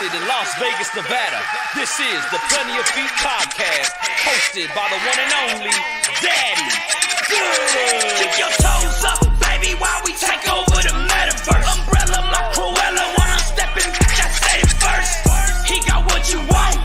recorded in Las Vegas, Nevada. This is the Plenty of Feet podcast, hosted by the one and only Daddy Good. Keep your toes up, baby, while we take over the metaverse. Umbrella, my Cruella, when I'm stepping back, I say it first. He got what you want,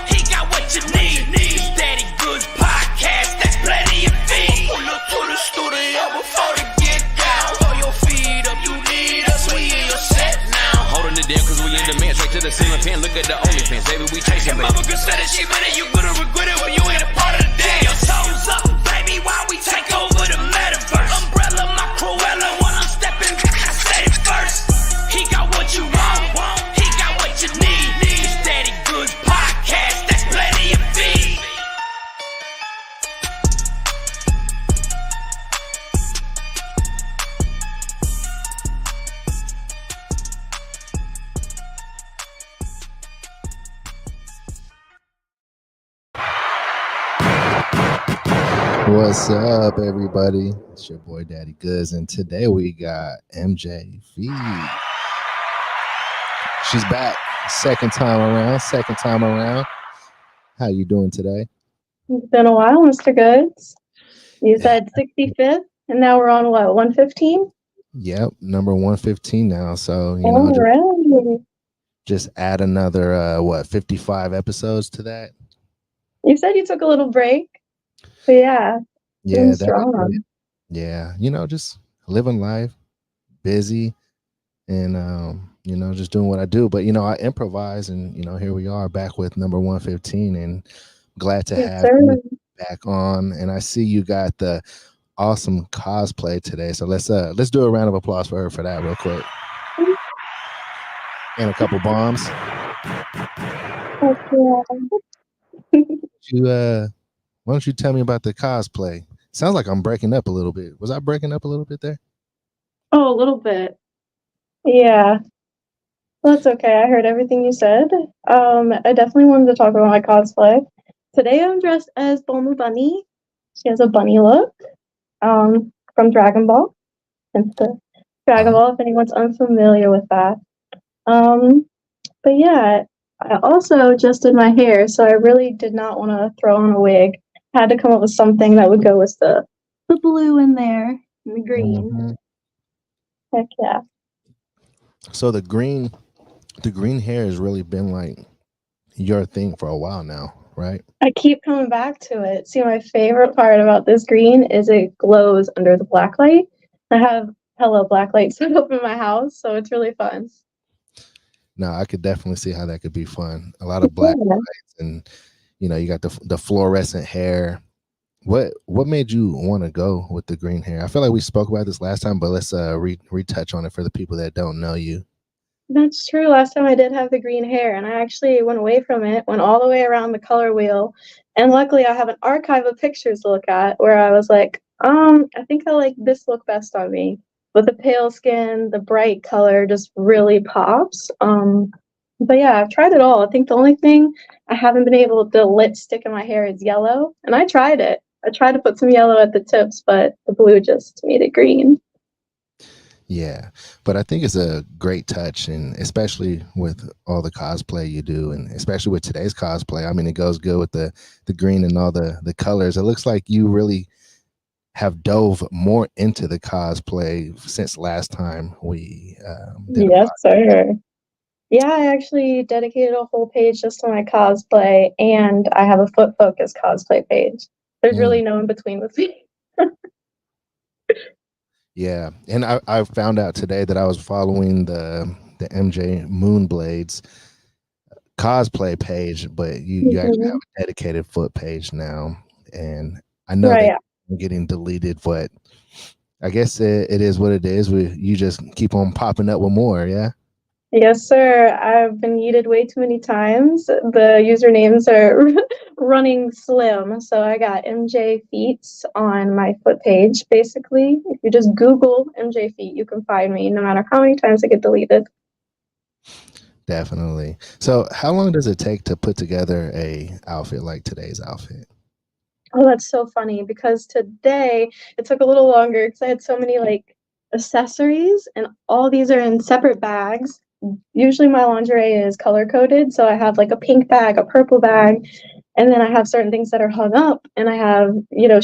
he got what you need. Daddy Good's podcast, that's Plenty of Feet. Pull up to the studio before they get down. Throw your feet up, you need us, we in your set now. Holding it down cause we in demand, straight to the ceiling fan. Look at the OnlyFans, baby, we chasing, And baby. mama good said that she better, you gonna regret it when you ain't a part of the dance. Your toes up, baby, while we take over the metaverse. Umbrella, my Cruella, when I'm stepping back, I say it first. He got what you want, he got what you need. It's Daddy Good's podcast, that's Plenty of Feet. What's up, everybody? It's your boy Daddy Goods, and today we got MJ V. She's back, second time around. How you doing today? It's been a while, Mr. Goods. You said 65th, and now we're on what, 115? Yep, number 115 now. So just add another 55 episodes to that. You said you took a little break, but yeah, strong. Just living life, busy, and just doing what I do. But I improvise, and here we are back with number 115, and glad to have you back on. And I see you got the awesome cosplay today, so let's do a round of applause for her for that real quick, and a couple bombs. Why don't you tell me about the cosplay? Sounds like I'm breaking up a little bit. Was I breaking up a little bit there? Oh, a little bit. Yeah. Well, that's okay. I heard everything you said. I definitely wanted to talk about my cosplay. Today I'm dressed as Bulma Bunny. She has a bunny look from Dragon Ball. It's the Dragon Ball, if anyone's unfamiliar with that. But yeah, I also adjusted my hair, so I really did not want to throw on a wig. I had to come up with something that would go with the blue in there and the green. Mm-hmm. Heck yeah. So the green hair has really been like your thing for a while now, right? I keep coming back to it. See, my favorite part about this green is it glows under the black light. I have hella black light set up in my house, so it's really fun. No, I could definitely see how that could be fun. A lot of black lights, and you got the fluorescent hair. What made you want to go with the green hair? I feel like we spoke about this last time, but let's retouch on it for the people that don't know you. That's true. Last time I did have the green hair, and I actually went away from it, went all the way around the color wheel, and luckily I have an archive of pictures to look at where I was like, I think I like this look best on me. With the pale skin, the bright color just really pops. But yeah, I've tried it all. I think the only thing I haven't been able to let stick in my hair is yellow, and I tried it. I tried to put some yellow at the tips, but the blue just made it green. Yeah, but I think it's a great touch, and especially with all the cosplay you do, and especially with today's cosplay. I mean, it goes good with the green and all the colors. It looks like you really have dove more into the cosplay since last time we did. Yes, sir. Yeah, I actually dedicated a whole page just to my cosplay, and I have a foot focus cosplay page. There's really no in between with me. Yeah, and I found out today that I was following the MJ Moonblades cosplay page, but you actually have a dedicated foot page now, and I know that getting deleted, but I guess it is what it is. You just keep on popping up with more. Yes, sir. I've been yeeted way too many times. The usernames are running slim, so I got MJ Feets on my foot page. Basically, if you just Google MJ Feet, you can find me no matter how many times I get deleted. Definitely. So how long does it take to put together a outfit like today's outfit? Oh, that's so funny because today it took a little longer because I had so many like accessories, and all these are in separate bags. usually my lingerie is color coded, so I have like a pink bag, a purple bag, and then I have certain things that are hung up, and I have,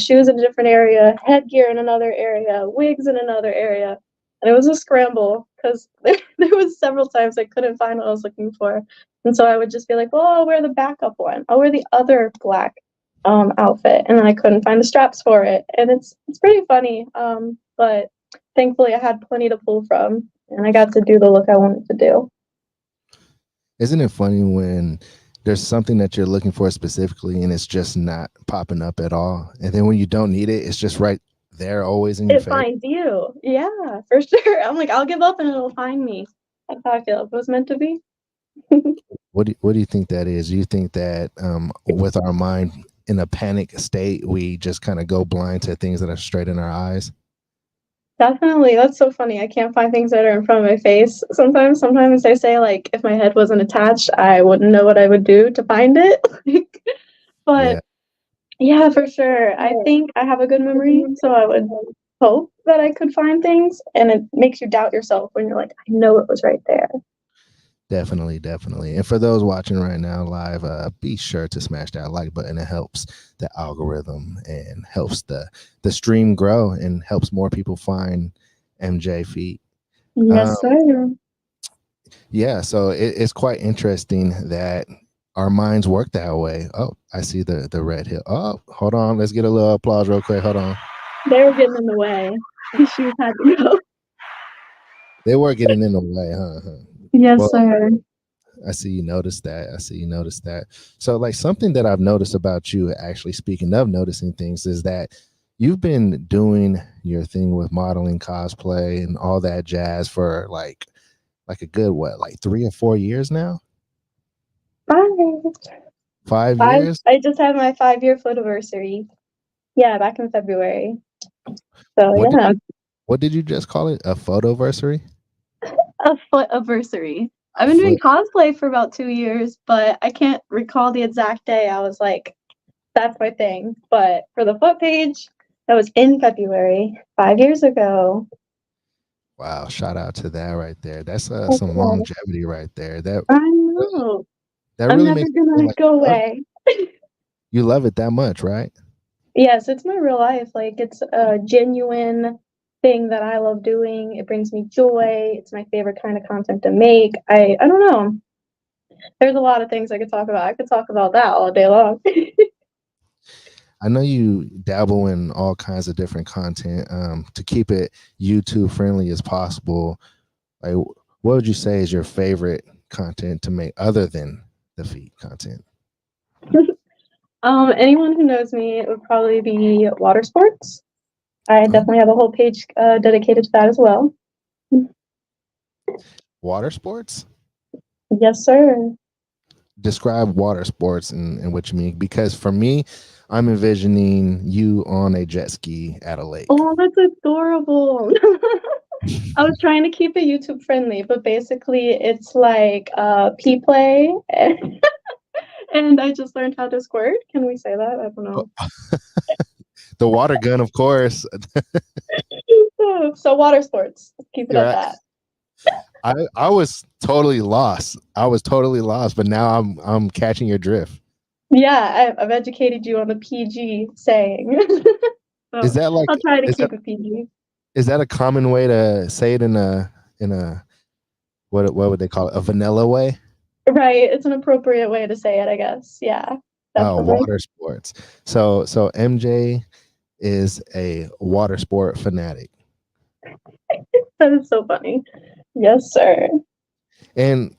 shoes in a different area, headgear in another area, wigs in another area. And it was a scramble because there was several times I couldn't find what I was looking for. And so I would just be like, well, I'll wear the backup one. I'll wear the other black outfit. And then I couldn't find the straps for it. And it's pretty funny. But thankfully I had plenty to pull from, and I got to do the look I wanted to do. Isn't it funny when there's something that you're looking for specifically and it's just not popping up at all? And then when you don't need it, it's just right there, always in your face. It finds you. Yeah, for sure. I'm like, I'll give up and it'll find me. That's how I feel. If it was meant to be. What do you think that is? Do you think that with our mind in a panic state, we just kind of go blind to things that are straight in our eyes? Definitely. That's so funny. I can't find things that are in front of my face. Sometimes I say, like, if my head wasn't attached, I wouldn't know what I would do to find it. But yeah, for sure. I think I have a good memory, so I would hope that I could find things, and it makes you doubt yourself when you're like, I know it was right there. Definitely. And for those watching right now live, be sure to smash that like button. It helps the algorithm and helps the stream grow and helps more people find MJ feet. Yes, sir. Yeah, so it's quite interesting that our minds work that way. Oh, I see the red hill. Oh, hold on. Let's get a little applause real quick. Hold on. They were getting in the way. These shoes had to go. They were getting in the way, huh? Yes, Well, sir. I see you noticed that. So like something that I've noticed about you, actually, speaking of noticing things, is that you've been doing your thing with modeling, cosplay, and all that jazz for like a good, what, like 3 or 4 years now? 5. 5 5. years? I just had my 5-year anniversary. Yeah, back in February. So What did you just call it? A photoversary? a foot-aversary. I've been doing cosplay for about 2 years, but I can't recall the exact day. I was like, that's my thing. But for the foot page, that was in February, 5 years ago. Wow, shout out to that right there. That's some longevity right there. I know. That I'm really never makes me feel gonna like go away. you love it that much, right? Yes, it's my real life. Like, it's a genuine thing that I love doing. It brings me joy. It's my favorite kind of content to make. I don't know. There's a lot of things I could talk about. I could talk about that all day long. I know you dabble in all kinds of different content to keep it YouTube friendly as possible. Like, what would you say is your favorite content to make other than the feed content? Anyone who knows me, it would probably be water sports. I definitely have a whole page dedicated to that as well. Water sports? Yes, sir. Describe water sports and what you mean, because for me, I'm envisioning you on a jet ski at a lake. Oh, that's adorable. I was trying to keep it YouTube friendly, but basically it's like pee play. And I just learned how to squirt. Can we say that? I don't know. The water gun, of course. So water sports. Keep it at that. I was totally lost. But now I'm catching your drift. Yeah, I've educated you on the PG saying. So is that like? I'll try to keep it PG. Is that a common way to say it in a what would they call it? A vanilla way? Right. It's an appropriate way to say it, I guess. Yeah. Definitely. Oh, water sports. So MJ is a water sport fanatic. That is so funny. Yes, sir. And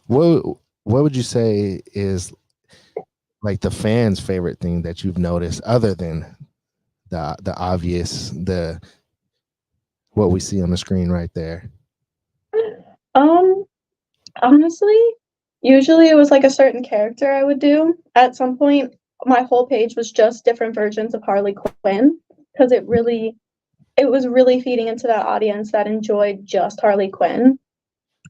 what would you say is like the fans' favorite thing that you've noticed, other than the obvious, what we see on the screen right there? Honestly, usually it was like a certain character I would do. At some point, my whole page was just different versions of Harley Quinn, because it was really feeding into that audience that enjoyed just Harley Quinn.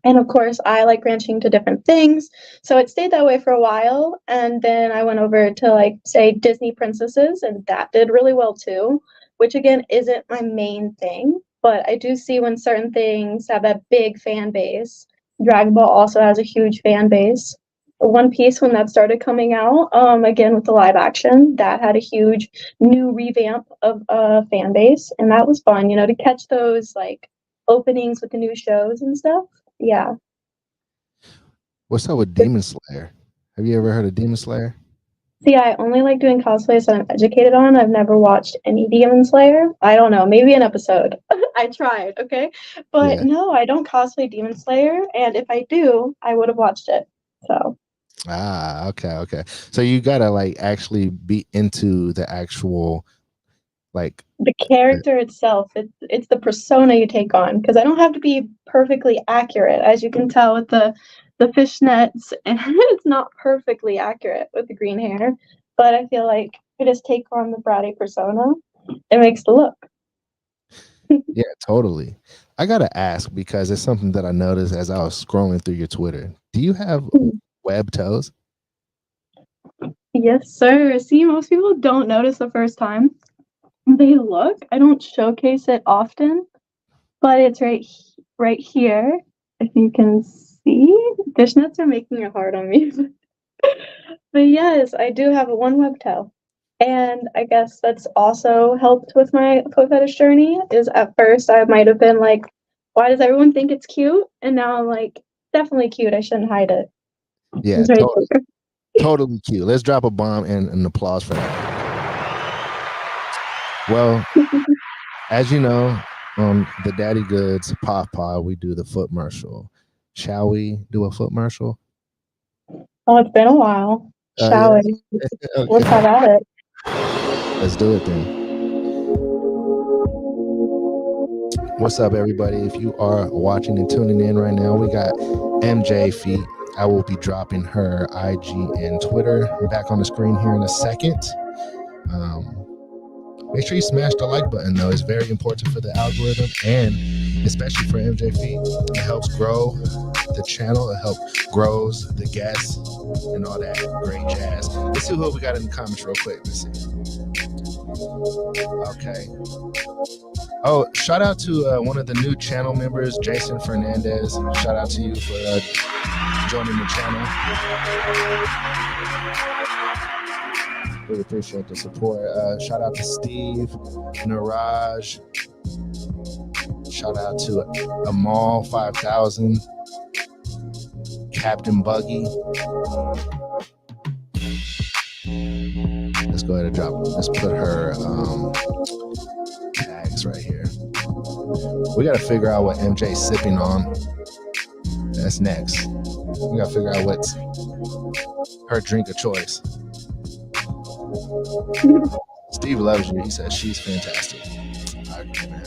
And of course, I like branching to different things. So it stayed that way for a while. And then I went over to, like, say, Disney princesses, and that did really well too, which again isn't my main thing. But I do see when certain things have that big fan base, Dragon Ball also has a huge fan base. One Piece, when that started coming out, again with the live action, that had a huge new revamp of fan base, and that was fun, to catch those like openings with the new shows and stuff. Yeah. What's up with Demon Slayer? Have you ever heard of Demon Slayer? See, I only like doing cosplays that I'm educated on. I've never watched any Demon Slayer. I don't know, maybe an episode. I tried, okay? But Yeah. no, I don't cosplay Demon Slayer, and if I do, I would have watched it. So Okay. So you gotta like actually be into the actual like the character itself, it's the persona you take on, because I don't have to be perfectly accurate, as you can tell with the fishnets, and it's not perfectly accurate with the green hair, but I feel like I just take on the bratty persona. It makes the look. yeah, totally. I gotta ask because it's something that I noticed as I was scrolling through your Twitter. Do you have web toes? Yes, sir. See, most people don't notice the first time they look. I don't showcase it often, but it's right here. If you can see, fishnets are making it hard on me. But yes, I do have a one web toe. And I guess that's also helped with my foot fetish journey. Is at first I might have been like, why does everyone think it's cute? And now I'm like, definitely cute. I shouldn't hide it. Yeah, It's right there. totally cute. Let's drop a bomb and an applause for that. Well, as you know, on the Daddy Goods POF POF, we do the foot commercial. Shall we do a foot commercial? Oh, it's been a while. Shall we? Okay. Let's have at it. Let's do it then. What's up, everybody? If you are watching and tuning in right now, we got MJ Feet. I will be dropping her IG and Twitter back on the screen here in a second. Make sure you smash the like button, though. It's very important for the algorithm, and especially for MJ Feet. It helps grow the channel. It helps grows the guests and all that great jazz. Let's see who we got in the comments real quick. Let's see. Okay. Oh, shout out to one of the new channel members, Jason Fernandez. Shout out to you for joining the channel. Really appreciate the support. Shout out to Steve, Niraj. Shout out to Amal 5000, Captain Buggy. Let's go ahead and drop. Let's put her tags right here. We got to figure out what MJ's sipping on. That's next. We got to figure out what's her drink of choice. Steve loves you. He says she's fantastic. Okay, man.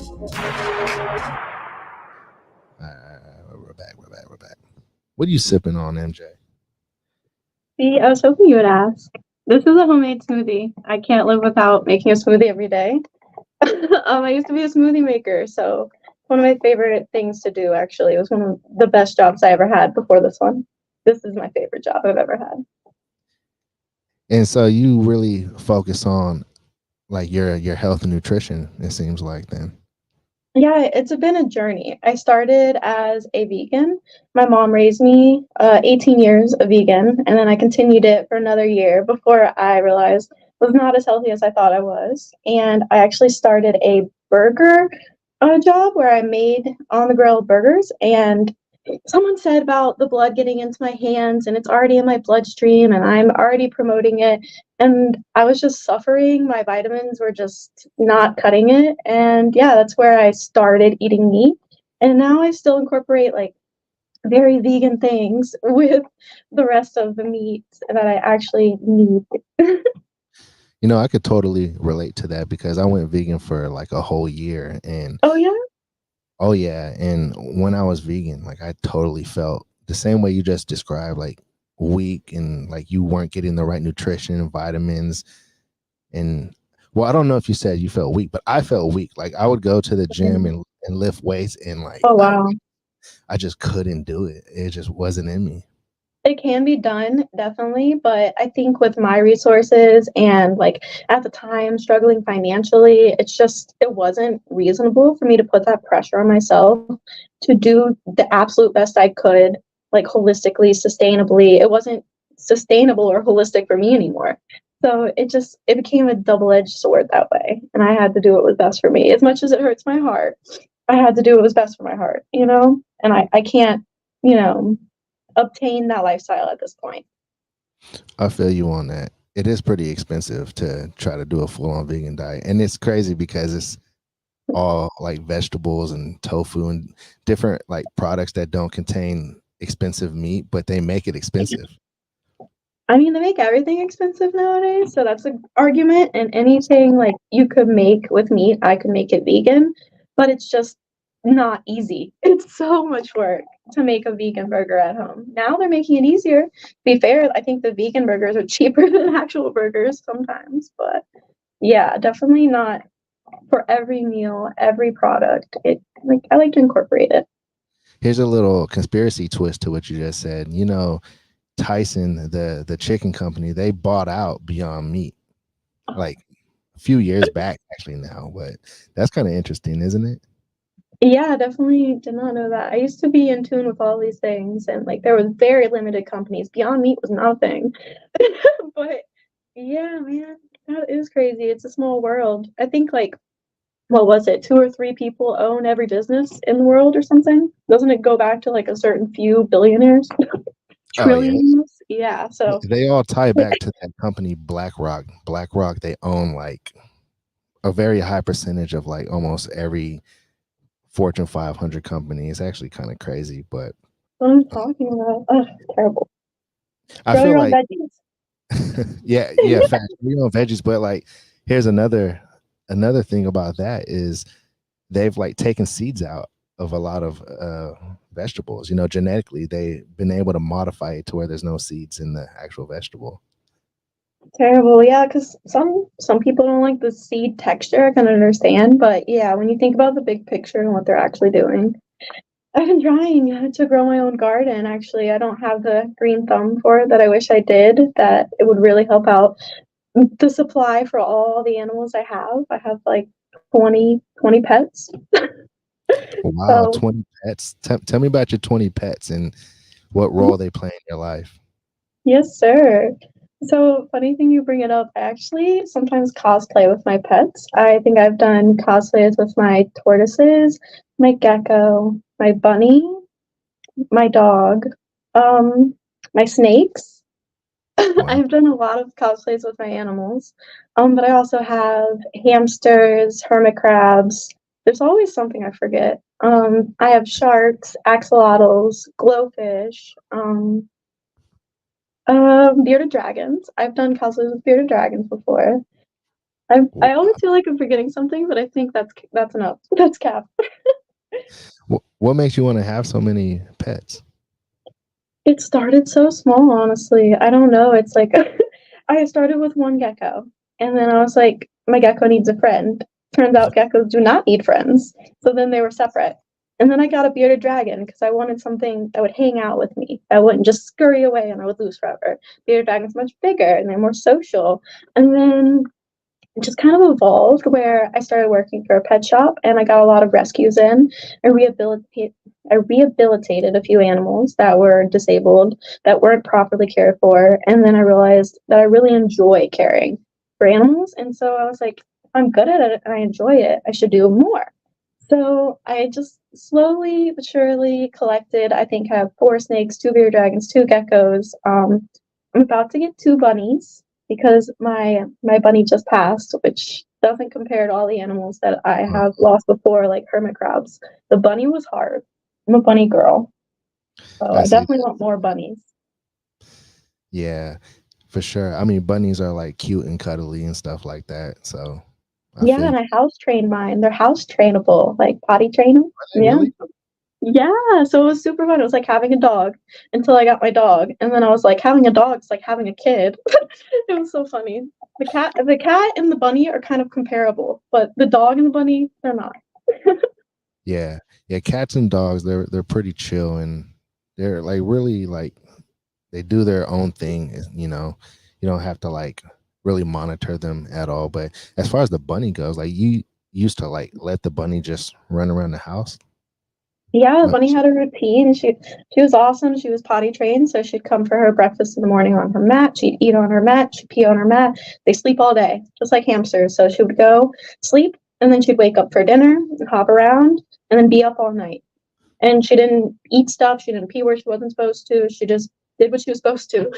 We're back. What are you sipping on, MJ? See, I was hoping you would ask. This is a homemade smoothie. I can't live without making a smoothie every day. I used to be a smoothie maker, so one of my favorite things to do, actually. It was one of the best jobs I ever had before this one. This is my favorite job I've ever had. And so you really focus on like your health and nutrition, it seems like then. Yeah, it's been a journey. I started as a vegan. My mom raised me 18 years a vegan, and then I continued it for another year before I realized I was not as healthy as I thought I was. And I actually started a burger job where I made on the grill burgers, and someone said about the blood getting into my hands, and it's already in my bloodstream, and I'm already promoting it. And I was just suffering. My vitamins were just not cutting it. And yeah, that's where I started eating meat. And now I still incorporate like very vegan things with the rest of the meats that I actually need. You know, I could totally relate to that because I went vegan for like a whole year. And Oh yeah. And when I was vegan, like I totally felt the same way you just described, like weak and like you weren't getting the right nutrition and vitamins. And well, I don't know if you said you felt weak, but I felt weak. Like I would go to the gym and lift weights and like wow. I just couldn't do it. It just wasn't in me. It can be done, definitely, but I think with my resources and like at the time struggling financially, it wasn't reasonable for me to put that pressure on myself to do the absolute best I could, like holistically, sustainably. It wasn't sustainable or holistic for me anymore. So it became a double-edged sword that way. And I had to do what was best for me. As much as it hurts my heart, I had to do what was best for my heart, you know? And I can't, you know, obtain that lifestyle at this point. I feel you on that. It is pretty expensive to try to do a full-on vegan diet, and it's crazy because it's all like vegetables and tofu and different like products that don't contain expensive meat, but they make it expensive. I mean, they make everything expensive nowadays, so that's an argument. And anything like you could make with meat, I could make it vegan, but it's just not easy. It's so much work to make a vegan burger at home. Now they're making it easier. To be fair, I think the vegan burgers are cheaper than actual burgers sometimes, but yeah, definitely not for every meal, every product. I like to incorporate it. Here's a little conspiracy twist to what you just said. You know, Tyson, the chicken company, they bought out Beyond Meat like a few years back, actually now. But that's kind of interesting, isn't it? Yeah, definitely did not know that. I used to be in tune with all these things, and like there was very limited companies. Beyond Meat was not a thing. But yeah, man, that is crazy. It's a small world. I think like what was it, two or three people own every business in the world or something? Doesn't it go back to like a certain few billionaires? Oh yeah. Trillions? Yeah, so They all tie back to that company BlackRock. BlackRock, they own like a very high percentage of like almost every Fortune 500 company. It's actually kind of crazy, but what I'm talking about. Oh, terrible. I Grow feel your own like veggies. yeah, facts. We on veggies, but like here's another thing about that is they've like taken seeds out of a lot of vegetables. You know, genetically they've been able to modify it to where there's no seeds in the actual vegetable. Terrible, yeah, because some people don't like the seed texture. I can understand, but yeah, when you think about the big picture and what they're actually doing, I've been trying to grow my own garden. Actually, I don't have the green thumb for it that I wish I did. That it would really help out the supply for all the animals I have. I have like 20 pets. Wow, So 20 pets. Tell me about your 20 pets and what role they play in your life. yes, sir. So funny thing you bring it up. I actually sometimes cosplay with my pets. I think I've done cosplays with my tortoises, my gecko, my bunny, my dog, um, my snakes. Wow. I've done a lot of cosplays with my animals. But I also have hamsters, hermit crabs. There's always something I forget. I have sharks, axolotls, glowfish, bearded dragons. I've done cosplays with bearded dragons before. I always feel like I'm forgetting something, but I think that's enough. That's cap. What makes you want to have so many pets? It started so small, honestly. I don't know. It's like I started with one gecko, and then I was like, my gecko needs a friend. Turns out geckos do not need friends. So then they were separate. And then I got a bearded dragon because I wanted something that would hang out with me. I wouldn't just scurry away and I would lose forever. Bearded dragon's much bigger and they're more social. And then it just kind of evolved where I started working for a pet shop and I got a lot of rescues in. I rehabilitated a few animals that were disabled, that weren't properly cared for. And then I realized that I really enjoy caring for animals. And so I was like, I'm good at it and I enjoy it. I should do more. So I just slowly but surely collected, I think I have 4 snakes, 2 bearded dragons, 2 geckos. I'm about to get 2 bunnies because my bunny just passed, which doesn't compare to all the animals that I have lost before, like hermit crabs. The bunny was hard. I'm a bunny girl, so I I see. definitely want more bunnies. Yeah, for sure. I mean, bunnies are like cute and cuddly and stuff like that. So I Yeah, feel and I house trained mine. They're house trainable, like potty train them. Yeah. really. Yeah, so it was super fun. It was like having a dog until I got my dog, and then I was like, having a dog is like having a kid. It was so funny. The cat and the bunny are kind of comparable, but the dog and the bunny, they're not. Yeah, yeah. Cats and dogs, they're pretty chill and they're like really like they do their own thing. You know, you don't have to like really monitor them at all. But as far as the bunny goes, like you used to like let the bunny just run around the house. Yeah, Like, Bunny had a routine. She was awesome. She was potty trained, so she'd come for her breakfast in the morning on her mat. She'd eat on her mat. She'd pee on her mat. They sleep all day, just like hamsters. So she would go sleep, and then she'd wake up for dinner, hop around, and then be up all night. And she didn't eat stuff. She didn't pee where she wasn't supposed to. She just did what she was supposed to.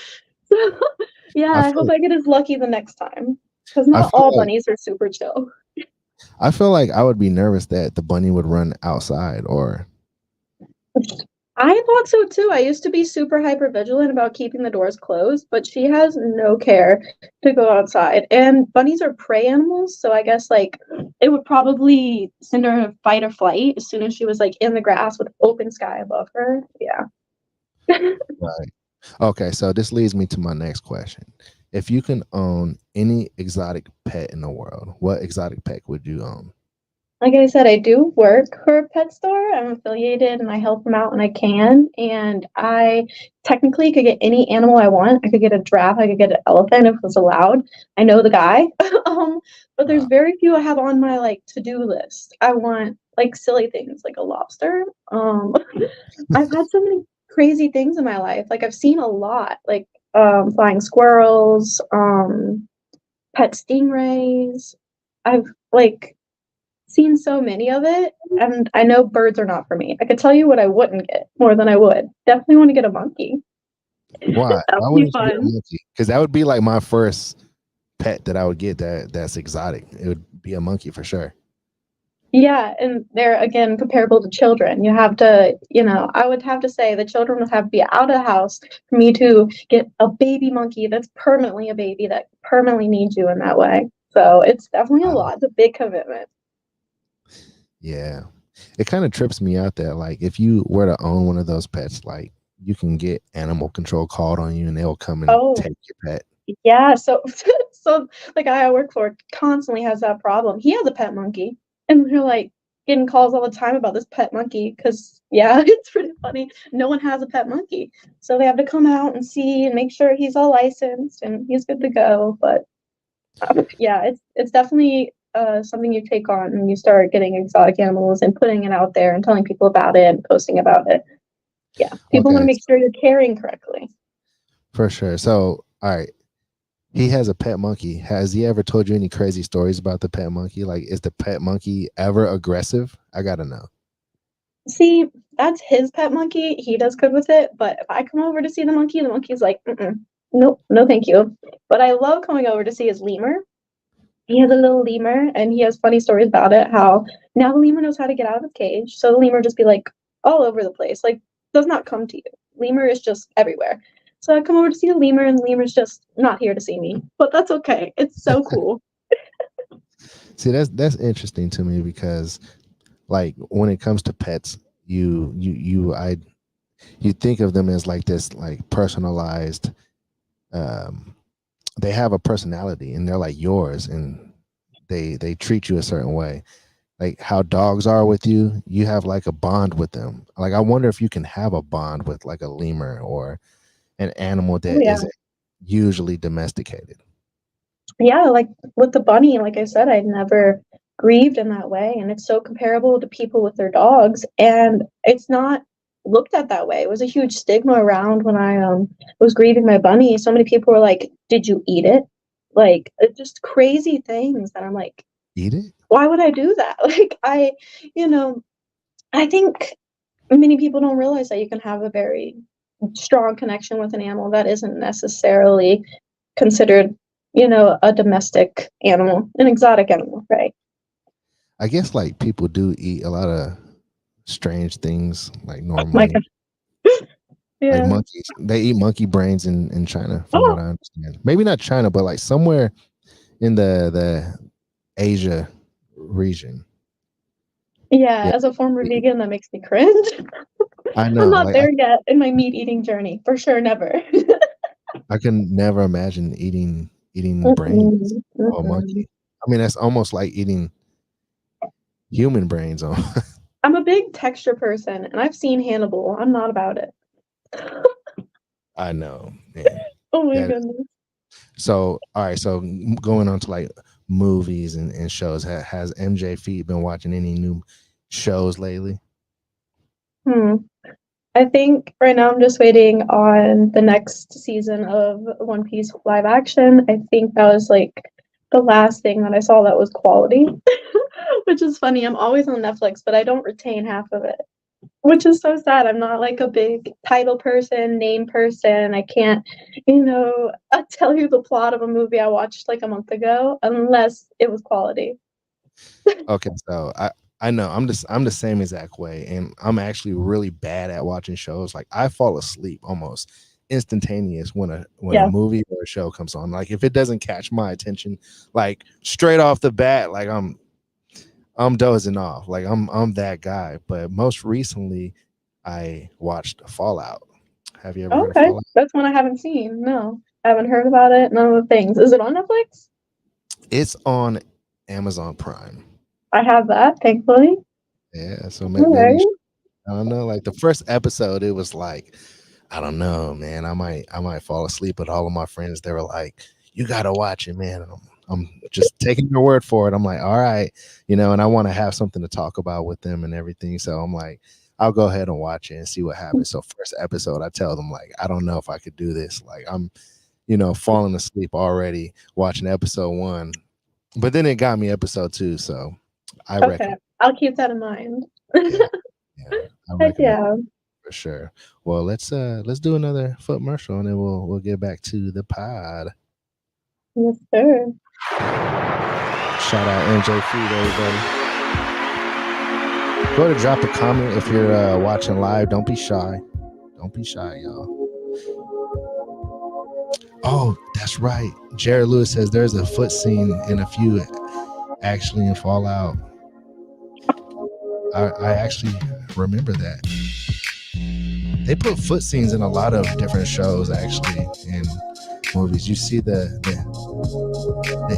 So, yeah, I I hope feel I get as lucky the next time, because I not feel all like bunnies are super chill. I feel like I would be nervous that the bunny would run outside or I thought so too. I used to be super hyper vigilant about keeping the doors closed, but she has no care to go outside. And bunnies are prey animals, so I guess like it would probably send her to fight or flight as soon as she was like in the grass with open sky above her. Yeah. right. Okay, so this leads me to my next question. If you can own any exotic pet in the world, what exotic pet would you own? Like I said, I do work for a pet store. I'm affiliated and I help them out when I can. And I technically could get any animal I want. I could get a giraffe, I could get an elephant if it was allowed. I know the guy. But there's Uh, very few I have on my like to-do list. I want like silly things like a lobster. I've had so many crazy things in my life. Like I've seen a lot, like flying squirrels, pet stingrays. I've like seen so many of it, and I know birds are not for me. I could tell you what I wouldn't get more than I would. Definitely want to get a monkey. why? That Why would be wouldn't you get a fun. monkey? Because that would be like my first pet that I would get that's exotic. It would be a monkey for sure. Yeah, and they're again comparable to children. You have to, I would have to say the children would have to be out of the house for me to get a baby monkey that's permanently a baby that permanently needs you in that way. So it's definitely a Um, lot. It's a big commitment. yeah. It kind of trips me out that like if you were to own one of those pets, like you can get animal control called on you and they'll come and Oh, take your pet. yeah, so so the guy I work for constantly has that problem. He has a pet monkey, and we're like getting calls all the time about this pet monkey because yeah, it's pretty funny. No one has a pet monkey, so they have to come out and see and make sure he's all licensed and he's good to go. But yeah, it's definitely something you take on when you start getting exotic animals and putting it out there and telling people about it and posting about it. Yeah, people want to Okay, make sure you're caring correctly. for sure. So, all right, he has a pet monkey. Has he ever told you any crazy stories about the pet monkey? Like, is the pet monkey ever aggressive? I gotta know. See, that's his pet monkey. He does good with it. But if I come over to see the monkey's like, mm-mm, nope, no, thank you. But I love coming over to see his lemur. He has a little lemur, and he has funny stories about it. How now the lemur knows how to get out of his cage, so the lemur just be like all over the place, like does not come to you. Lemur is just everywhere. So I come over to see the lemur, and the lemur's just not here to see me. But that's okay. It's so cool. See, that's interesting to me because, like, when it comes to pets, you think of them as like this, like personalized. Um, they have a personality and they're like yours, and they treat you a certain way. Like how dogs are with you, you have like a bond with them. Like I wonder if you can have a bond with like a lemur or an animal Oh that yeah. isn't usually domesticated. Yeah, like with the bunny, like I said, I never grieved in that way. And it's so comparable to people with their dogs. And it's not looked at that way. It was a huge stigma around when I was grieving my bunny. So many people were like, "Did you eat it?" Like just crazy things. And I'm like, Eat it? why would I do that? Like you know, I think many people don't realize that you can have a very strong connection with an animal that isn't necessarily considered, a domestic animal, an exotic animal, right? I guess like people do eat a lot of strange things like Like, normally. Like yeah. monkeys. They eat monkey brains in China, from what Oh, I understand. Maybe not China, but like somewhere in the Asia region. yeah. Yeah. As a former they eat- vegan, that makes me cringe. I I'm know. not Like there yet in my meat eating journey, for sure, never. I can never imagine eating brains Mm-mm, or mm-mm. monkey. I mean, that's almost like eating human brains on. I'm a big texture person, and I've seen Hannibal. I'm not about it. I know, man. Oh my That goodness. so all right. So going on to like movies and shows. Has MJ Feet been watching any new shows lately? Hmm. I think right now I'm just waiting on the next season of One Piece live action. I think that was like the last thing that I saw that was quality, which is funny. I'm always on Netflix, but I don't retain half of it, which is so sad. I'm not like a big title person, name person. I can't, tell you the plot of a movie I watched like a month ago unless it was quality. Okay, so I know I'm the same exact way, and I'm actually really bad at watching shows. Like I fall asleep almost instantaneous when a Yeah. movie or a show comes on. Like if it doesn't catch my attention, like straight off the bat, like I'm dozing off. Like I'm that guy. But most recently, I watched Fallout. Have you ever heard of Okay. Fallout? That's one I haven't seen. No. I haven't heard about it. None of the things. Is it on Netflix? It's on Amazon Prime. I have that, thankfully. Yeah, so All maybe right. I don't know. Like the first episode, it was like, I don't know, man. I might fall asleep, but all of my friends, they were like, "You gotta watch it, man." And I'm just taking your word for it. I'm like, all right, and I want to have something to talk about with them and everything. So I'm like, I'll go ahead and watch it and see what happens. So first episode, I tell them like, I don't know if I could do this. Like I'm, falling asleep already watching episode 1, but then it got me episode 2. So I Okay. recommend. I'll keep that in mind. Yeah, yeah, I Heck recommend. yeah. For sure. Well, let's do another foot commercial and then we'll get back to the pod. Yes, sir. Shout out MJ Feed, everybody. Go to drop a comment if you're watching live. Don't be shy. Don't be shy, y'all. Oh, that's right. Jared Lewis says there's a foot scene in a few actually in Fallout. I actually remember that. They put foot scenes in a lot of different shows, actually, in movies. You see the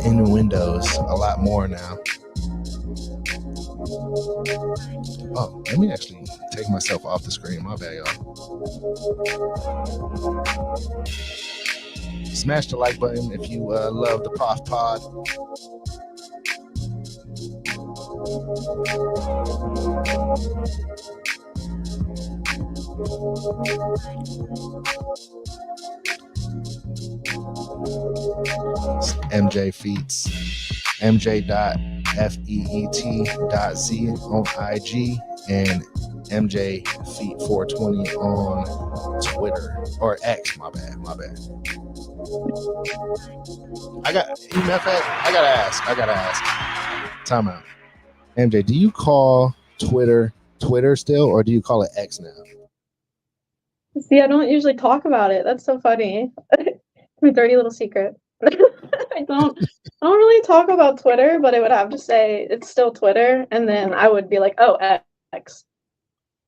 innuendos a lot more now. Oh, let me actually take myself off the screen. My bad, y'all. Smash the like button if you love the POF Pod. MJ Feats, mj.feet.z on IG and MJ Feet 420 on Twitter or X. My bad. I gotta ask. Time out. MJ, do you call Twitter still, or do you call it X now? See, I don't usually talk about it. That's so funny. My dirty little secret. I don't really talk about Twitter, but I would have to say it's still Twitter, and then I would be like, oh, X.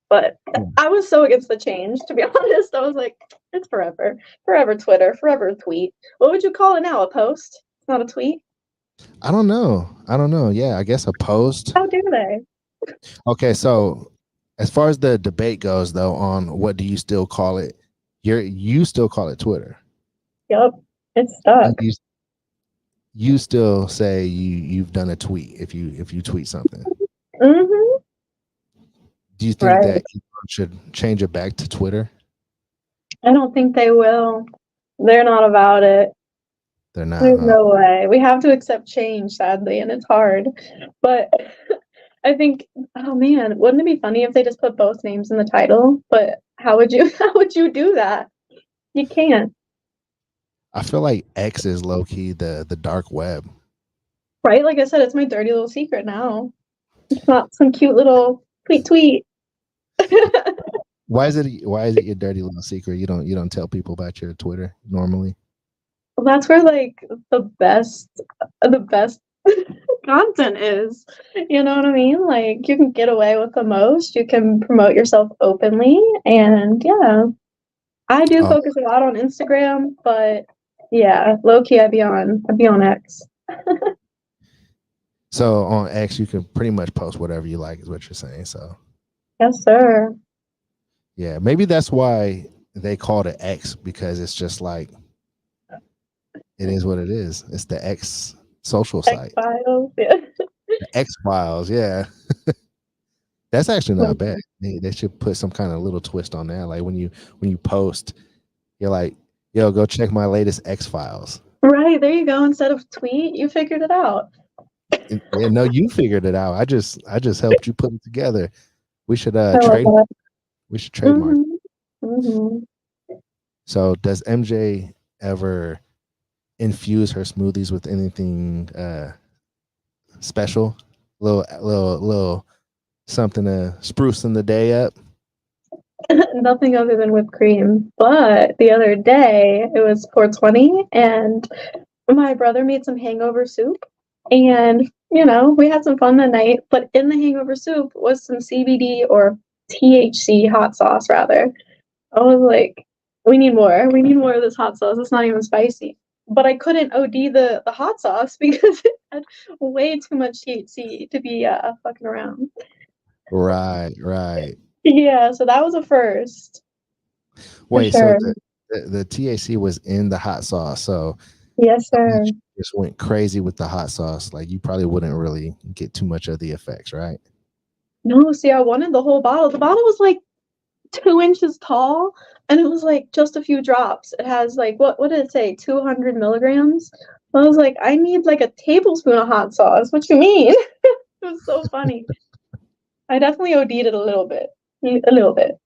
But I was so against the change, to be honest. I was like, it's forever Twitter, forever tweet. What would you call it now? A post? It's not a tweet? I don't know. Yeah, I guess a post. How dare they? Okay, so as far as the debate goes, though, on what do you still call it, you still call it Twitter. Yep, it's stuck. You still say you've done a tweet if you tweet something. Mm-hmm. Do you think that you should change it back to Twitter? I don't think they will. They're not about it. They're not. There's no way. We have to accept change, sadly, and it's hard. But I think, oh man, wouldn't it be funny if they just put both names in the title? But how would you do that? You can't. I feel like X is low key the dark web. Right? Like I said, it's my dirty little secret now. It's not some cute little tweet. Why is it your dirty little secret? You don't tell people about your Twitter normally? Well, that's where like the best content is. You know what I mean? Like you can get away with the most. You can promote yourself openly, and yeah, I do focus a lot on Instagram, but yeah, low key, I'd be on X. So on X, you can pretty much post whatever you like, is what you're saying. So Yes, sir. yeah, maybe that's why they called it X because it's just like it is what it is. It's the X social site, X-Files, yeah. the X Files. Yeah, that's actually not bad. They should put some kind of little twist on that. Like when you post, you're like, "Yo, go check my latest X Files." Right, there you go. Instead of tweet, you figured it out. Yeah, no, you figured it out. I just helped you put it together. We should I love trade. that. We should trademark. Hmm. So, does MJ ever infuse her smoothies with anything special? Little something to sprucing the day up. Nothing other than whipped cream. But the other day, it was 420, and my brother made some hangover soup. And, we had some fun that night. But in the hangover soup was some CBD or THC hot sauce, rather. I was like, we need more. We need more of this hot sauce. It's not even spicy. But I couldn't OD the hot sauce because it had way too much THC to be fucking around. Right, right. Yeah, so that was a first for Wait, so sure. the THC was in the hot sauce. So Yes, sir. you just went crazy with the hot sauce. Like you probably wouldn't really get too much of the effects, right? No, see, I wanted the whole bottle. The bottle was like 2 inches tall, and it was like just a few drops. It has like what did it say? 200 milligrams. I was like, I need like a tablespoon of hot sauce. What you mean? It was so funny. I definitely OD'd it a little bit. A little bit.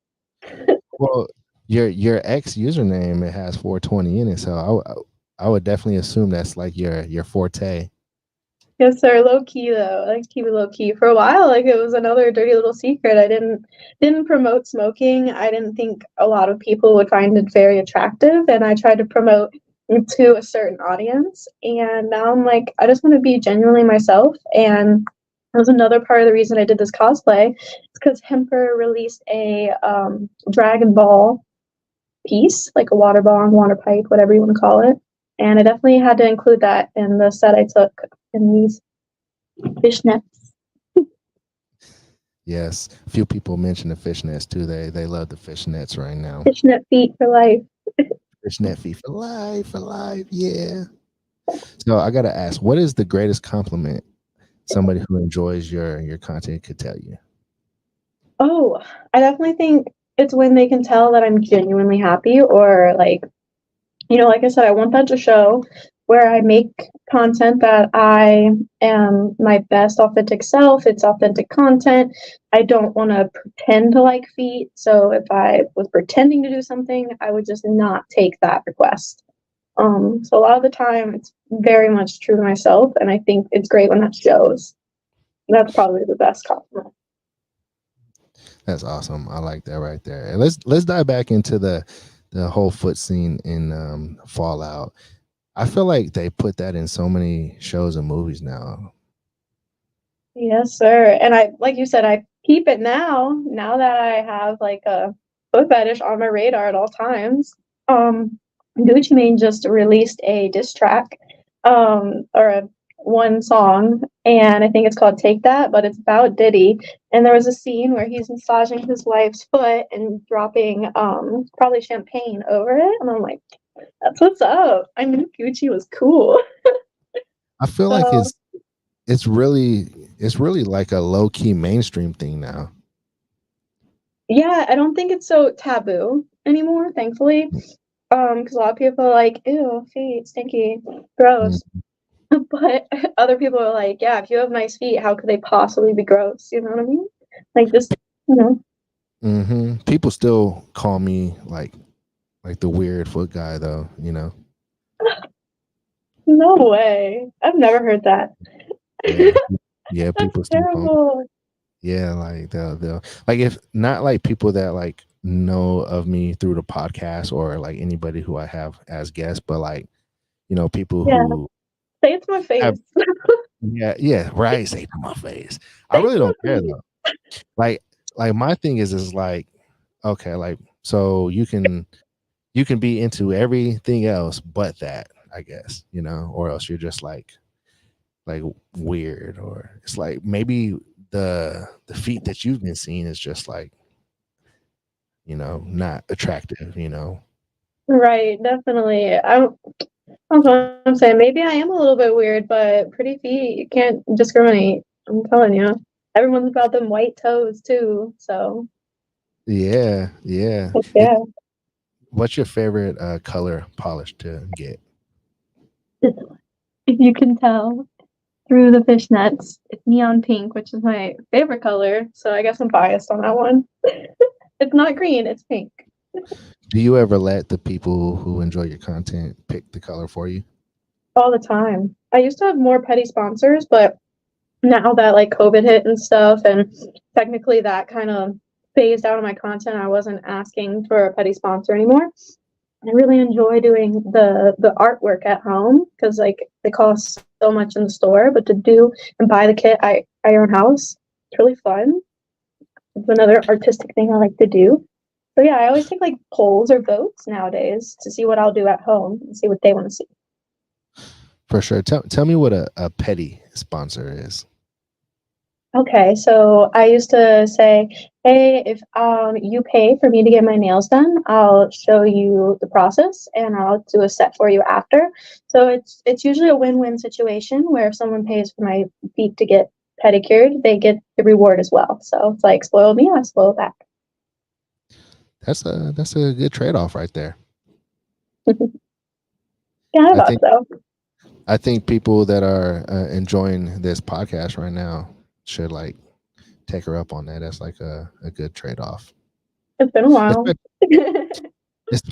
Well, your ex username, it has 420 in it, so I would definitely assume that's like your forte. Yes, sir. Low key though. I like to keep it low key. For a while, like it was another dirty little secret. I didn't promote smoking. I didn't think a lot of people would find it very attractive, and I tried to promote it to a certain audience. And now I'm like, I just want to be genuinely myself. And that was another part of the reason I did this cosplay. It's because Hemper released a Dragon Ball piece, like a water bong, water pipe, whatever you want to call it. And I definitely had to include that in the set I took in these fishnets. Yes, a few people mention the fishnets too. They love the fishnets right now. Fishnet feet for life. Fishnet feet for life, for life. Yeah. So I gotta ask, what is the greatest compliment somebody who enjoys your content could tell you? Oh, I definitely think it's when they can tell that I'm genuinely happy, or like, like I said, I want that to show where I make content that I am my best authentic self. It's authentic content. I don't want to pretend to like feet. So if I was pretending to do something, I would just not take that request. So a lot of the time it's very much true to myself, and I think it's great when that shows. That's probably the best compliment. That's awesome. I like that right there. And let's dive back into the whole foot scene in Fallout. I feel like they put that in so many shows and movies now. Yes, sir. And I, like you said, I keep it now that I have like a foot fetish on my radar at all times. Gucci Mane just released a diss track, or one song, and I think it's called Take That, but it's about Diddy. And there was a scene where he's massaging his wife's foot and dropping probably champagne over it. And I'm like, that's what's up. I knew Gucci was cool. I feel like it's really like a low key mainstream thing now. Yeah, I don't think it's so taboo anymore, thankfully. Because a lot of people are like, ew, feet, stinky, gross. But other people are like, yeah, if you have nice feet, how could they possibly be gross? You know what I mean? Like, just, Mm-hmm. People still call me like the weird foot guy, though. No way. I've never heard that. Yeah, yeah. That's People still call me. terrible. Yeah, like they'll like, if not like people that like know of me through the podcast or like anybody who I have as guests, but like people Yeah, who say it to my have, face. yeah, right. Say it to my face. I Say it really to my don't care face. though. Like my thing is like, okay, like, so you can be into everything else but that, I guess, or else you're just like weird, or it's like maybe the feet that you've been seeing is just like not attractive, Right, definitely. That's what I'm saying. Maybe I am a little bit weird, but pretty feet, you can't discriminate. I'm telling you. Everyone's about them white toes too. So Yeah, yeah. It, yeah. what's your favorite color polish to get? If you can tell through the fishnets, it's neon pink, which is my favorite color. So I guess I'm biased on that one. It's not green, it's pink. Do you ever let the people who enjoy your content pick the color for you? All the time. I used to have more petty sponsors, but now that like COVID hit and stuff, and technically that kind of phased out of my content, I wasn't asking for a petty sponsor anymore. I really enjoy doing the artwork at home because like they cost so much in the store, but to do and buy the kit at your own house, it's really fun. It's another artistic thing I like to do. So yeah, I always take like polls or votes nowadays to see what I'll do at home and see what they want to see. For sure. Tell me what a petty sponsor is. Okay, so I used to say, hey, if you pay for me to get my nails done, I'll show you the process and I'll do a set for you after. So it's usually a win-win situation where if someone pays for my feet to get pedicured, they get the reward as well. So it's like spoil me, I spoil back. That's a good trade-off right there. Yeah, I I thought think so. I think people that are enjoying this podcast right now should like take her up on that. That's like a good trade-off. It's been a while.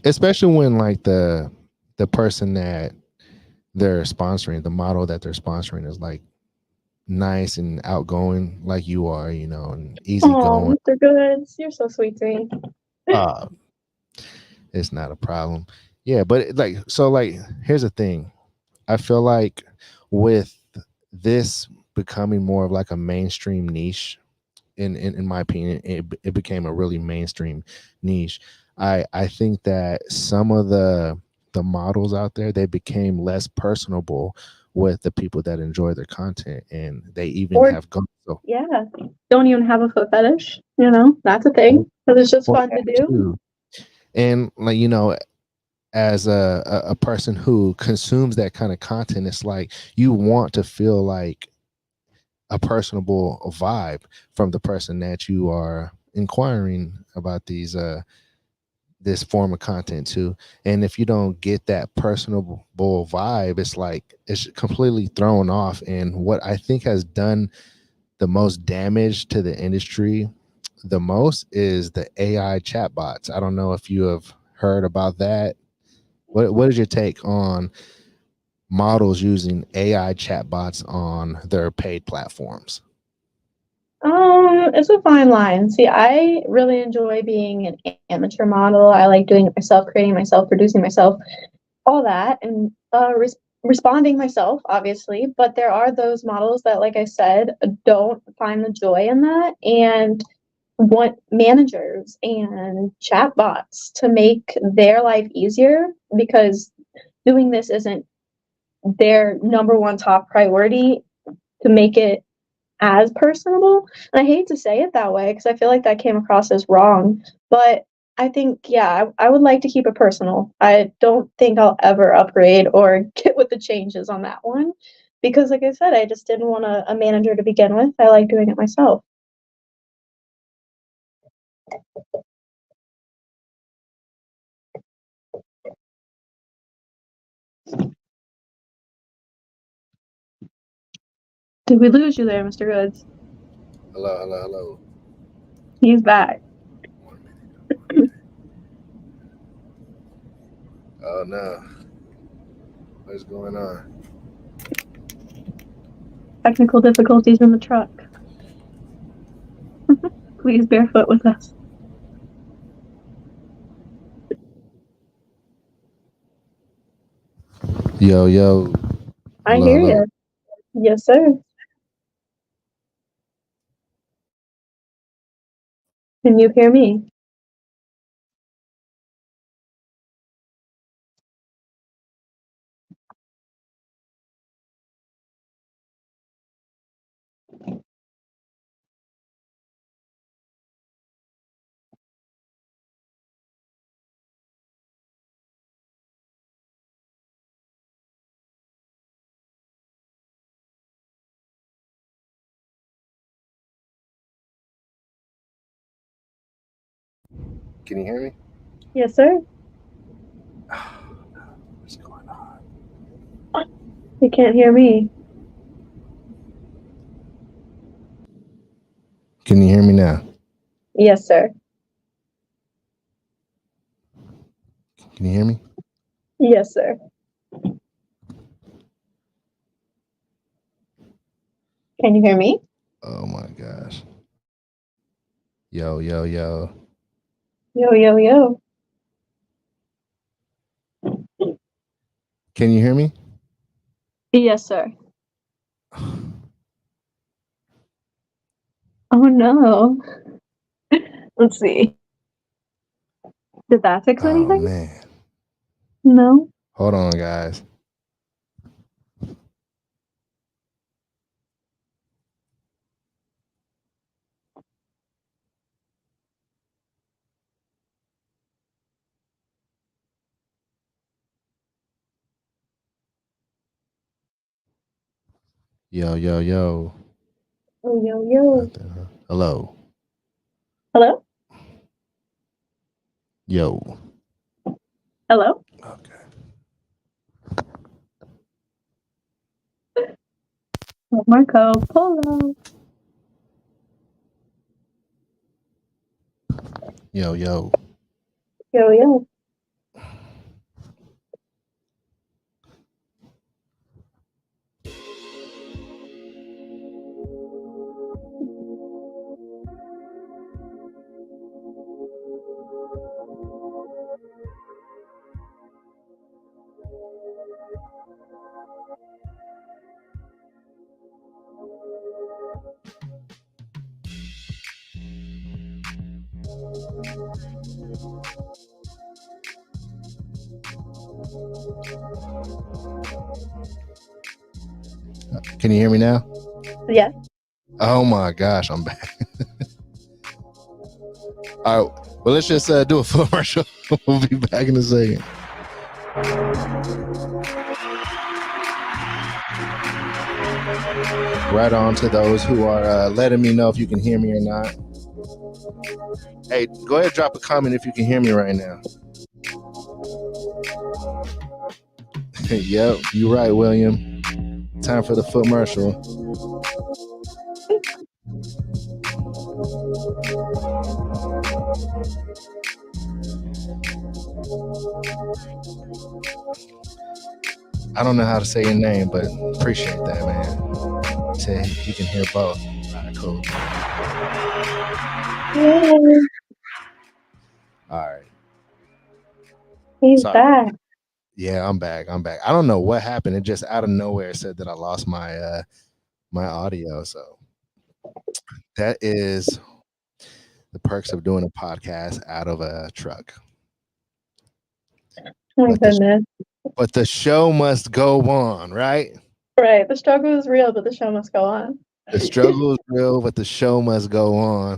Especially when like the person that they're sponsoring, the model that they're sponsoring is like nice and outgoing like you are, and Oh, easygoing. Mr. Goods, you're so sweet to me. Uh, it's not a problem. Yeah, but like here's the thing. I feel like with this becoming more of like a mainstream niche, in my opinion, it became a really mainstream niche. I think that some of the models out there, they became less personable with the people that enjoy their content, and they even Or have gone so yeah, don't even have a foot fetish. You know, that's a thing because it's just or fun to that do. too. And like as a person who consumes that kind of content, it's like you want to feel like a personable vibe from the person that you are inquiring about this form of content to. And if you don't get that personable vibe, it's like it's completely thrown off. And what I think has done the most damage to the industry the most is the AI chatbots. I don't know if you have heard about that. What is your take on models using AI chatbots on their paid platforms? It's a fine line. See, I really enjoy being an amateur model. I like doing it myself, creating myself, producing myself, all that, and responding myself, obviously. But there are those models that, like I said, don't find the joy in that and want managers and chatbots to make their life easier because doing this isn't their number one top priority to make it as personable. And I hate to say it that way because I feel like that came across as wrong. But I think, yeah, I would like to keep it personal. I don't think I'll ever upgrade or get with the changes on that one because, like I said, I just didn't want a manager to begin with. I like doing it myself. Did we lose you there, Mr. Goods? Hello, hello, hello. He's back. 1 minute. Oh no. What's going on? Technical difficulties in the truck. Please barefoot with us. Yo, yo. I Hello, hear hello. you. Yes, sir. Can you hear me? Can you hear me? Yes, sir. What's going on? You can't hear me. Can you hear me now? Yes, sir. Can you hear me? Yes, sir. Can you hear me? Oh my gosh. Yo, yo, yo. Yo, yo, yo. Can you hear me? Yes, sir. Oh no. Let's see. Did that fix Oh anything? man. No. Hold on, guys. Yo, yo, yo. Oh, yo, yo. Nothing, huh? Hello. Hello? Yo. Hello? Okay. Marco Polo. Yo, yo. Yo, yo. Can you hear me now? Yes. Oh my gosh, I'm back. All right. Well, let's just do a full commercial. We'll be back in a second. Right on to those who are letting me know if you can hear me or not. Hey, go ahead and drop a comment if you can hear me right now. Yep, you're right, William. Time for the footmercial. I don't know how to say your name, but appreciate that, man. Say you can hear both. All right, cool. Yay. All right. He's Sorry. back. Yeah, I'm back. I don't know what happened. It just out of nowhere said that I lost my my audio. So that is the perks of doing a podcast out of a truck. My But goodness. the show must go on, right? Right. The struggle is real, but the show must go on. The struggle is real, but the show must go on.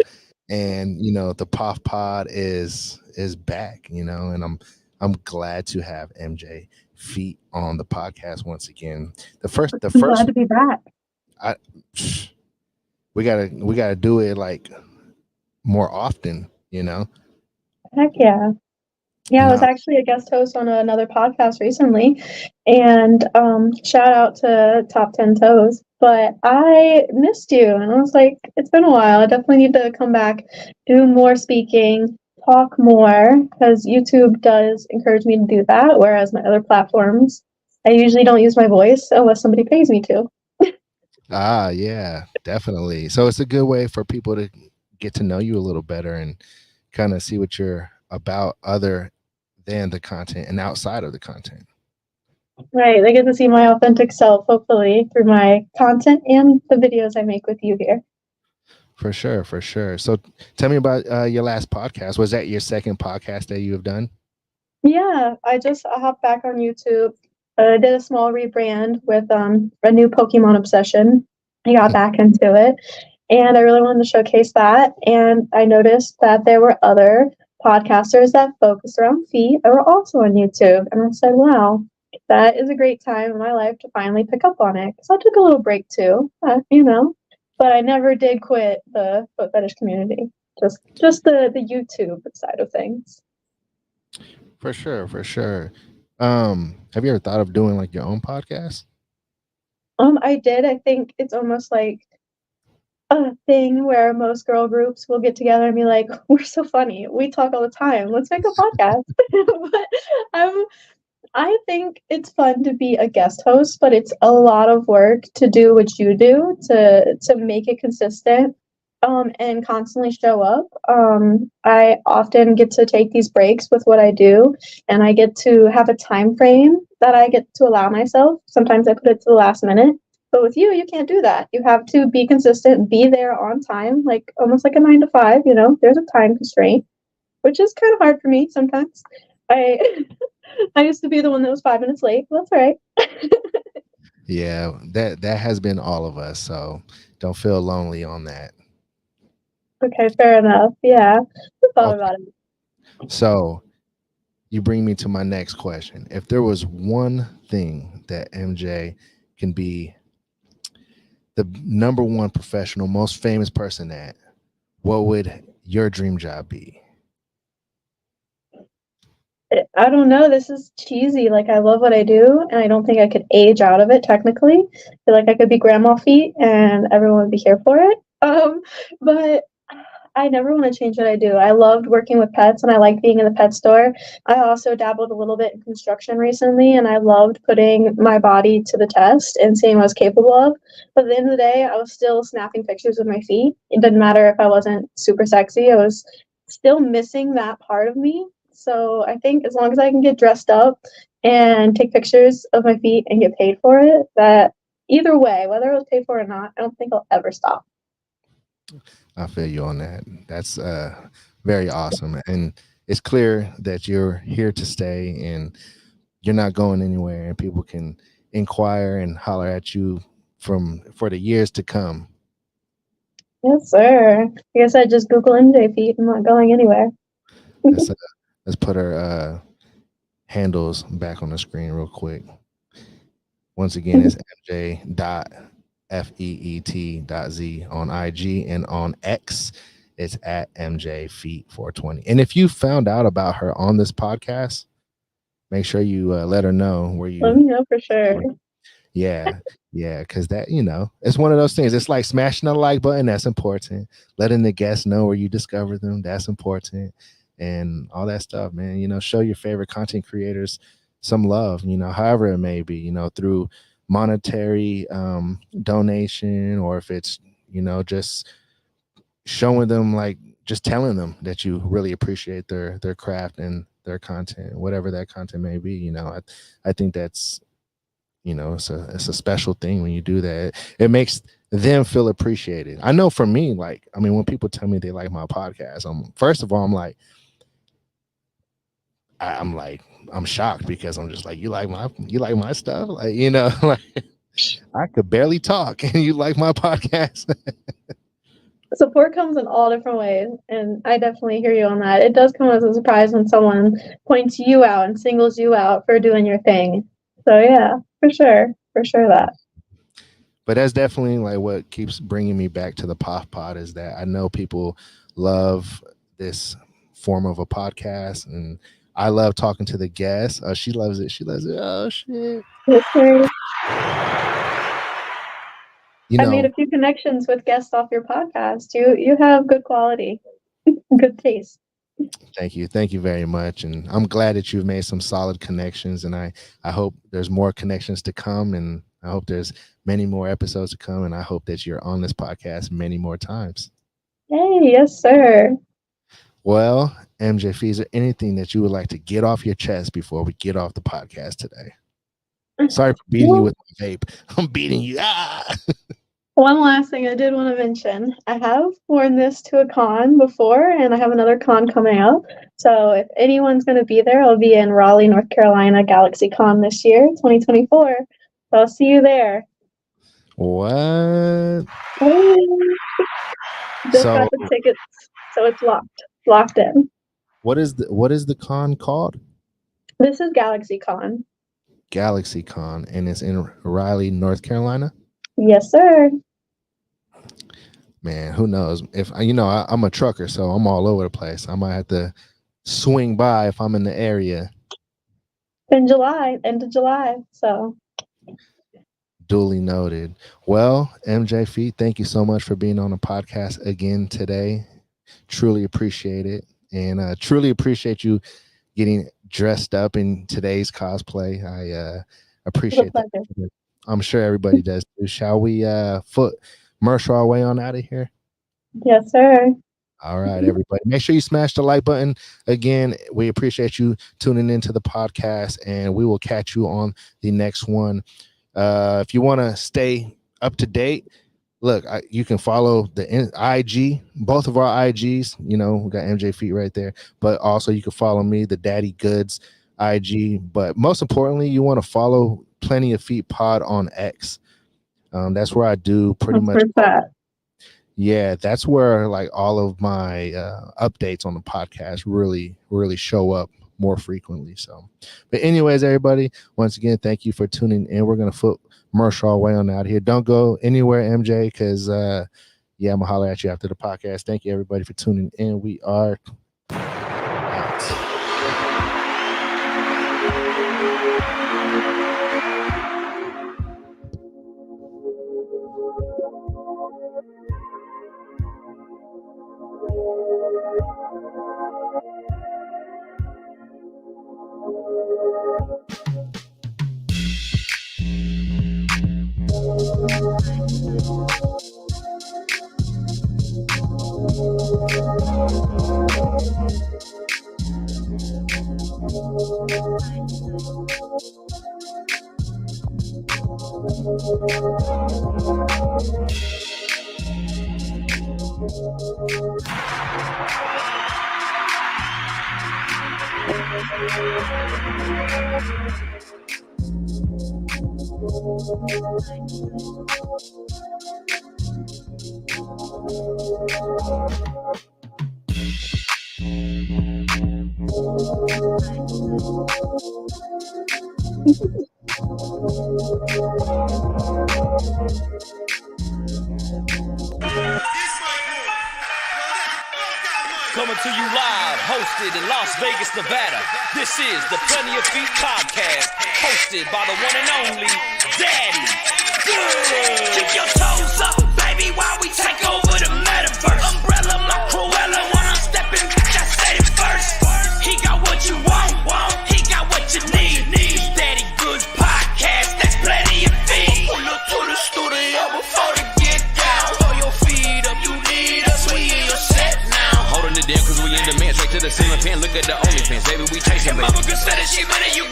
And you know, the POF Pod is back, you know, and I'm glad to have MJ Feet on the podcast once again. The first I'm glad to be back. we gotta do it like more often, you know. Heck yeah. Yeah, I was Not actually a guest host on another podcast recently, and shout out to Top 10 Toes. But I missed you, and I was like, it's been a while. I definitely need to come back, do more speaking, talk more, because YouTube does encourage me to do that, whereas my other platforms, I usually don't use my voice unless somebody pays me to. yeah, definitely. So it's a good way for people to get to know you a little better and kind of see what you're about other than the content and outside of the content. Right, they get to see my authentic self, hopefully, through my content and the videos I make with you here. For sure, for sure. So tell me about your last podcast. Was that your second podcast that you have done? Yeah, I hopped back on YouTube. I did a small rebrand with a new Pokemon obsession. I got back into it, and I really wanted to showcase that. And I noticed that there were other podcasters that focused around feet that were also on YouTube. And I said, wow, that is a great time in my life to finally pick up on it. Because I took a little break too, you know, but I never did quit the foot fetish community. Just the YouTube side of things. For sure, for sure. Have you ever thought of doing like your own podcast? I did. I think it's almost like a thing where most girl groups will get together and be like, "We're so funny. We talk all the time. Let's make a podcast." But I think it's fun to be a guest host, but it's a lot of work to do what you do to make it consistent, and constantly show up. I often get to take these breaks with what I do, and I get to have a time frame that I get to allow myself. Sometimes I put it to the last minute, but with you, you can't do that. You have to be consistent, be there on time, like almost like a 9 to 5. There's a time constraint, which is kind of hard for me sometimes. I I used to be the one that was 5 minutes late. Well, that's all right. Yeah, that has been all of us. So don't feel lonely on that. Okay, fair enough. Yeah, I thought Okay. about it. So you bring me to my next question. If there was one thing that MJ can be the number one professional, most famous person at, what would your dream job be? I don't know. This is cheesy. Like, I love what I do, and I don't think I could age out of it technically. I feel like I could be grandma feet, and everyone would be here for it. But I never want to change what I do. I loved working with pets, and I like being in the pet store. I also dabbled a little bit in construction recently, and I loved putting my body to the test and seeing what I was capable of. But at the end of the day, I was still snapping pictures of my feet. It didn't matter if I wasn't super sexy. I was still missing that part of me. So I think as long as I can get dressed up and take pictures of my feet and get paid for it, that either way, whether it was paid for or not, I don't think I'll ever stop. I feel you on that. That's very awesome. And it's clear that you're here to stay and you're not going anywhere, and people can inquire and holler at you for the years to come. Yes, sir. I guess I just Google MJ feet. I'm not going anywhere. Let's, uh, let's put our handles back on the screen real quick. Once again, it's MJ.FEET.Z on IG, and on X, it's at MJ Feet 420. And if you found out about her on this podcast, make sure you let her know where you. Let me know for sure. Yeah, because that, it's one of those things. It's like smashing the like button. That's important. Letting the guests know where you discover them. That's important. And all that stuff, man. Show your favorite content creators some love, however it may be, through monetary donation, or if it's, just showing them, like, just telling them that you really appreciate their craft and their content, whatever that content may be. I think that's, it's a special thing when you do that. It makes them feel appreciated. I know for me, like, when people tell me they like my podcast, first of all, I'm shocked, because I'm just like, you like my stuff, like, like, I could barely talk and you like my podcast. Support comes in all different ways, and I definitely hear you on that. It does come as a surprise when someone points you out and singles you out for doing your thing. So yeah, for sure that. But that's definitely like what keeps bringing me back to the POF Pod, is that I know people love this form of a podcast, and I love talking to the guests. She loves it. Oh shit. Yes, sir. You I know, made a few connections with guests off your podcast. You have good quality, good taste. thank you very much, and I'm glad that you've made some solid connections, and I hope there's more connections to come, and I hope there's many more episodes to come, and I hope that you're on this podcast many more times. Hey, yes, sir. Well, MJ Fee, is there anything that you would like to get off your chest before we get off the podcast today? Sorry for beating you with my vape. I'm beating you. One last thing I did want to mention. I have worn this to a con before, and I have another con coming up. So if anyone's going to be there, I'll be in Raleigh, North Carolina, Galaxy Con this year, 2024. So I'll see you there. What? Just got the tickets, so it's locked in. What is the con called? This is Galaxy Con. Galaxy Con, and it's in Raleigh, North Carolina? Yes, sir. man, who knows? If I'm a trucker, so I'm all over the place. I might have to swing by if I'm in the area. In July, end of July. So duly noted. Well, MJ Feet, thank you so much for being on the podcast again today. Truly appreciate it, and truly appreciate you getting dressed up in today's cosplay. I appreciate that. I'm sure everybody does too. Shall we merge our way on out of here? Yes, sir. All right, everybody. Make sure you smash the like button. Again, we appreciate you tuning into the podcast, and we will catch you on the next one. If you want to stay up to date, look, you can follow the IG, both of our IGs. We got MJ Feet right there, but also you can follow me, the Daddy Goods IG. But most importantly, you want to follow Plenty of Feet Pod on X. That's where I do pretty much. That. Yeah, that's where like all of my updates on the podcast really show up more frequently. So, but anyways, everybody, once again, thank you for tuning in. We're gonna merge our way on out here. Don't go anywhere, MJ, because I'm gonna holler at you after the podcast. Thank you, everybody, for tuning in. We are out. Coming to you live, hosted in Las Vegas, Nevada. This is the Plenty of Feet podcast, hosted by the one and only Daddy Good. Keep your toes up, baby, while we take over the metaverse. Umbrella, my Cruella, when I'm stepping back, I said it first. He got what you want, he got what you need. Daddy Good's podcast, that's Plenty of Feet. Pull up to the studio before they get down. Throw your feet up, you need us, we in your set now. Holding it down cause we in demand, straight to the ceiling fan, look at the OnlyFans, baby, we chasing. Mama good said it, she better you